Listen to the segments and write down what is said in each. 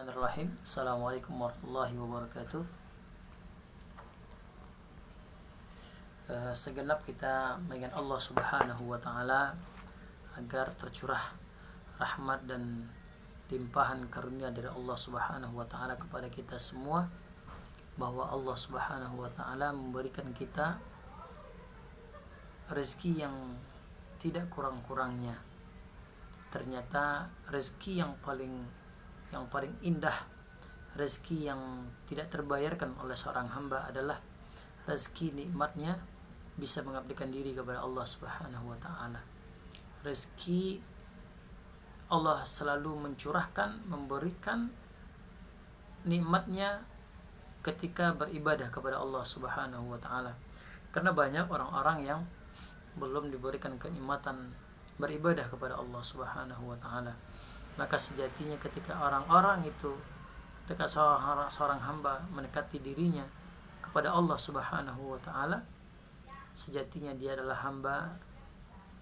Bismillahirrahmanirrahim. Assalamualaikum warahmatullahi wabarakatuh. Segenap kita mengingat Allah Subhanahu wa taala agar tercurah rahmat dan limpahan karunia dari Allah Subhanahu wa taala kepada kita semua, bahwa Allah Subhanahu wa taala memberikan kita rezeki yang tidak kurang-kurangnya. Ternyata rezeki yang paling indah, rezeki yang tidak terbayarkan oleh seorang hamba adalah rezeki nikmatnya bisa mengabdikan diri kepada Allah Subhanahu wa taala. Rezeki Allah selalu mencurahkan, memberikan nikmatnya ketika beribadah kepada Allah Subhanahu wa taala. Karena banyak orang-orang yang belum diberikan kenikmatan beribadah kepada Allah Subhanahu wa taala. Maka sejatinya ketika seorang hamba mendekati dirinya kepada Allah Subhanahu wa taala, sejatinya dia adalah hamba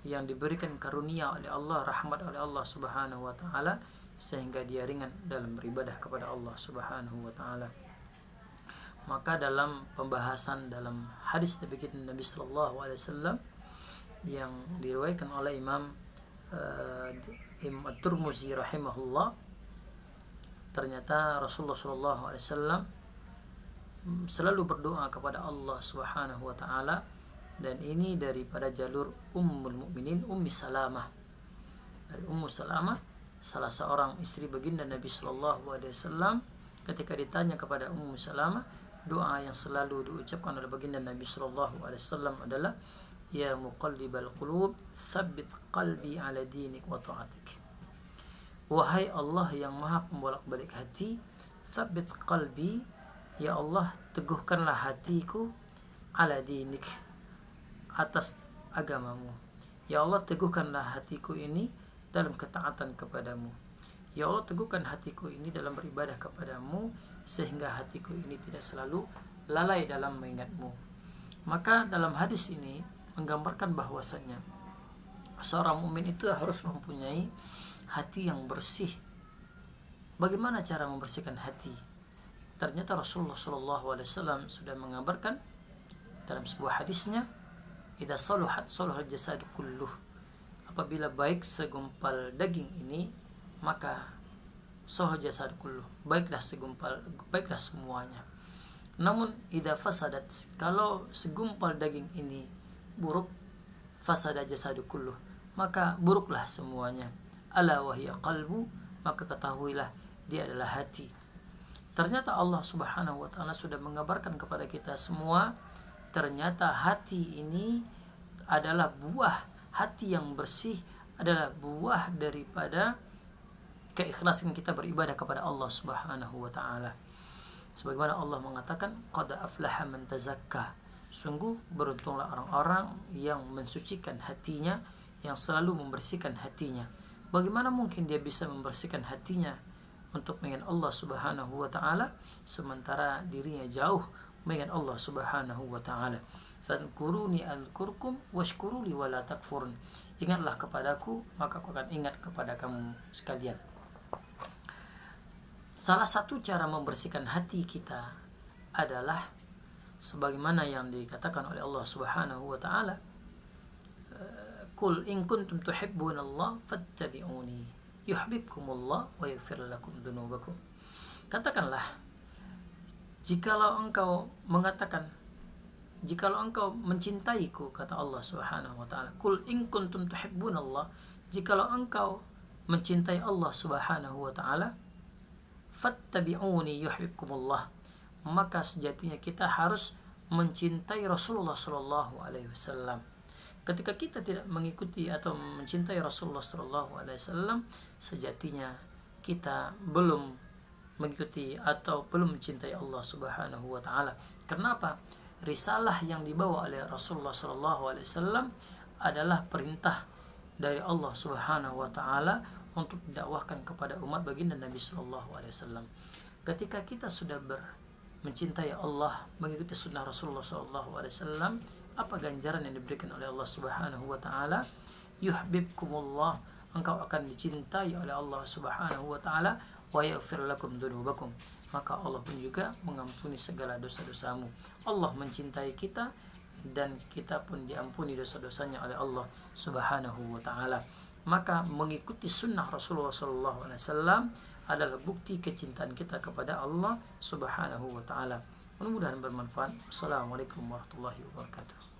yang diberikan karunia oleh Allah, rahmat oleh Allah Subhanahu wa taala, sehingga dia ringan dalam beribadah kepada Allah Subhanahu wa taala. Maka dalam pembahasan dalam hadis Nabi sallallahu alaihi wasallam yang diriwayatkan oleh Imam At-Tirmidzi rahimahullah, ternyata Rasulullah sallallahu alaihi wasallam selalu berdoa kepada Allah Subhanahu wa taala, dan ini daripada jalur Ummul Mukminin Ummi Salamah. Dari Ummu Salamah, salah seorang istri baginda Nabi sallallahu alaihi wasallam, ketika ditanya kepada Ummu Salamah, doa yang selalu diucapkan oleh baginda Nabi sallallahu alaihi wasallam adalah ya muqallibal qulub tsabbit qalbi ala dinik wa ta'atik. Wahai Allah yang maha pembolak-balik hati, tsabbit qalbi, ya Allah teguhkanlah hatiku, ala dinik, atas agamamu. Ya Allah teguhkanlah hatiku ini dalam ketaatan kepadamu. Ya Allah teguhkan hatiku ini dalam beribadah kepadamu, sehingga hatiku ini tidak selalu lalai dalam mengingatmu. Maka dalam hadis ini menggambarkan bahwasannya seorang mukmin itu harus mempunyai hati yang bersih. Bagaimana cara membersihkan hati? Ternyata Rasulullah SAW sudah mengabarkan dalam sebuah hadisnya, idza saluhat saluhal jasad kulluh. Apabila baik segumpal daging ini, maka saluhal jasad kulluh, baiklah semuanya. Namun idza fasadat, kalau segumpal daging ini buruk, fasada jasadu kulluh, maka buruklah semuanya. Ala wahya qalbu, maka ketahuilah dia adalah hati. Ternyata Allah Subhanahu wa taala sudah mengabarkan kepada kita semua, ternyata hati ini adalah buah, hati yang bersih adalah buah daripada keikhlasan kita beribadah kepada Allah Subhanahu wa taala. Sebagaimana Allah mengatakan, qad aflaha man tazakka, sungguh beruntunglah orang-orang yang mensucikan hatinya, yang selalu membersihkan hatinya. Bagaimana mungkin dia bisa membersihkan hatinya untuk mengingat Allah Subhanahu wa taala sementara dirinya jauh mengingat Allah Subhanahu wa taala? Fadhkuruni adhkurkum washkuruli wala takfurun. Ingatlah kepadaku, maka aku akan ingat kepada kamu sekalian. Salah satu cara membersihkan hati kita adalah sebagaimana yang dikatakan oleh Allah Subhanahu wa taala, qul in kuntum tuhibbunallah fattabi'uni yuhibbukumullah wa yaghfir lakum dzunubakum. Katakanlah, jikalau engkau mencintaiku, kata Allah Subhanahu wa taala, qul in kuntum tuhibbunallah, jikalau engkau mencintai Allah Subhanahu wa taala, fattabi'uni yuhibbukumullah, maka sejatinya kita harus mencintai Rasulullah sallallahu alaihi wasallam. Ketika kita tidak mengikuti atau mencintai Rasulullah sallallahu alaihi wasallam, sejatinya kita belum mengikuti atau belum mencintai Allah Subhanahu wa taala. Kenapa? Risalah yang dibawa oleh Rasulullah sallallahu alaihi wasallam adalah perintah dari Allah Subhanahu wa taala untuk didakwahkan kepada umat baginda Nabi sallallahu alaihi wasallam. Ketika kita sudah mencintai Allah, mengikuti sunnah Rasulullah SAW, apa ganjaran yang diberikan oleh Allah Subhanahu wa taala? Yuhibbukumullah, engkau akan dicintai oleh Allah Subhanahu wa taala wa yaghfir lakum dzunubakum. Maka Allah pun juga mengampuni segala dosa-dosamu. Allah mencintai kita dan kita pun diampuni dosa-dosanya oleh Allah Subhanahu wa taala. Maka mengikuti sunnah Rasulullah SAW adalah bukti kecintaan kita kepada Allah Subhanahu wa taala. Mudah-mudahan bermanfaat. Assalamualaikum warahmatullahi wabarakatuh.